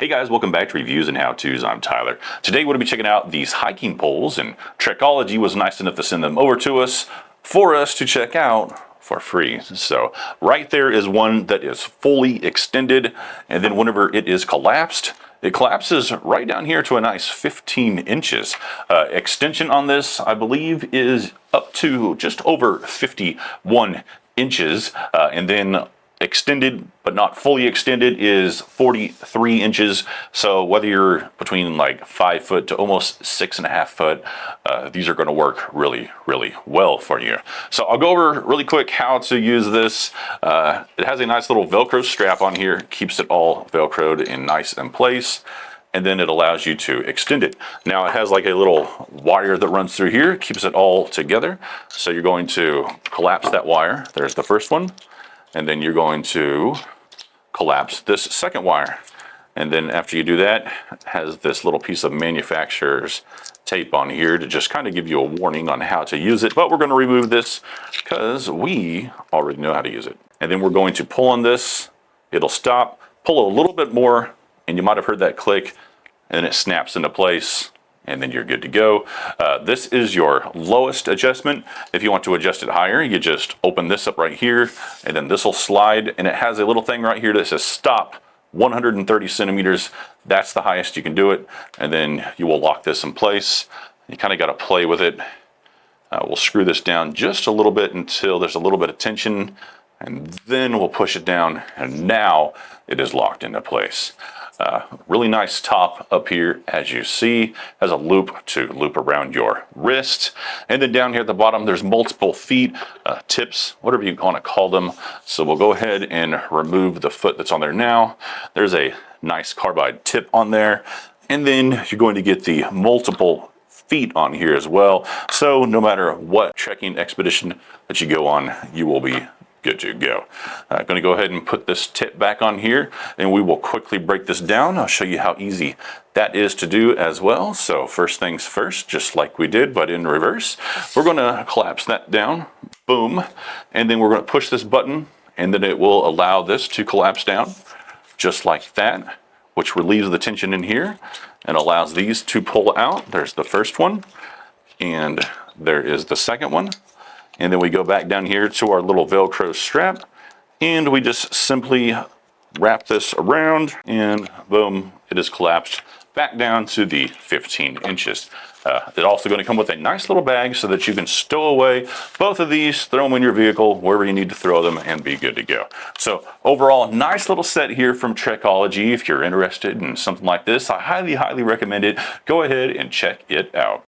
Hey guys, welcome back to Reviews and How-Tos. I'm Tyler. Today we're going to be checking out these hiking poles, and TREKOLOGY was nice enough to send them over to us for us to check out for free. So right there is one that is fully extended, and then whenever it is collapsed, it collapses right down here to a nice 15 inches. Extension on this, I believe, is up to just over 51 inches, and then extended but not fully extended is 43 inches. So whether you're between like 5 foot to almost 6.5 foot, these are going to work really well for you. So I'll go over really quick how to use this. It has a nice little Velcro strap on here, keeps it all Velcroed and nice in place, and then it allows you to extend it. Now it has like a little wire that runs through here, keeps it all together. So you're going to collapse that wire. There's the first one. And then you're going to collapse this second wire. And then after you do that, it has this little piece of manufacturer's tape on here to just kind of give you a warning on how to use it. But we're going to remove this because we already know how to use it. And then we're going to pull on this. It'll stop, pull a little bit more, and you might have heard that click, and it snaps into place. And then you're good to go. This is your lowest adjustment. If you want to adjust it higher, you just open this up right here, and then this will slide, and it has a little thing right here that says stop 130 centimeters. That's the highest you can do it, and then you will lock this in place. You kind of got to play with it. We'll screw this down just a little bit until there's a little bit of tension, and then we'll push it down, and now it is locked into place. Really nice top up here, as you see, has a loop to loop around your wrist. And then down here at the bottom, there's multiple feet, tips, whatever you want to call them. So we'll go ahead and remove the foot that's on there now. There's a nice carbide tip on there. And then you're going to get the multiple feet on here as well. So no matter what trekking expedition that you go on, you will be good to go. I'm going to go ahead and put this tip back on here, and we will quickly break this down. I'll show you how easy that is to do as well. So first things first, just like we did, but in reverse, we're going to collapse that down, boom, and then we're going to push this button, and then it will allow this to collapse down just like that, which relieves the tension in here and allows these to pull out. There's the first one, and there is the second one. And then we go back down here to our little Velcro strap, and we just simply wrap this around, and boom, it is collapsed back down to the 15 inches. It's also going to come with a nice little bag so that you can stow away both of these, throw them in your vehicle, wherever you need to throw them, and be good to go. So overall, nice little set here from TREKOLOGY. If you're interested in something like this, I highly recommend it. Go ahead and check it out.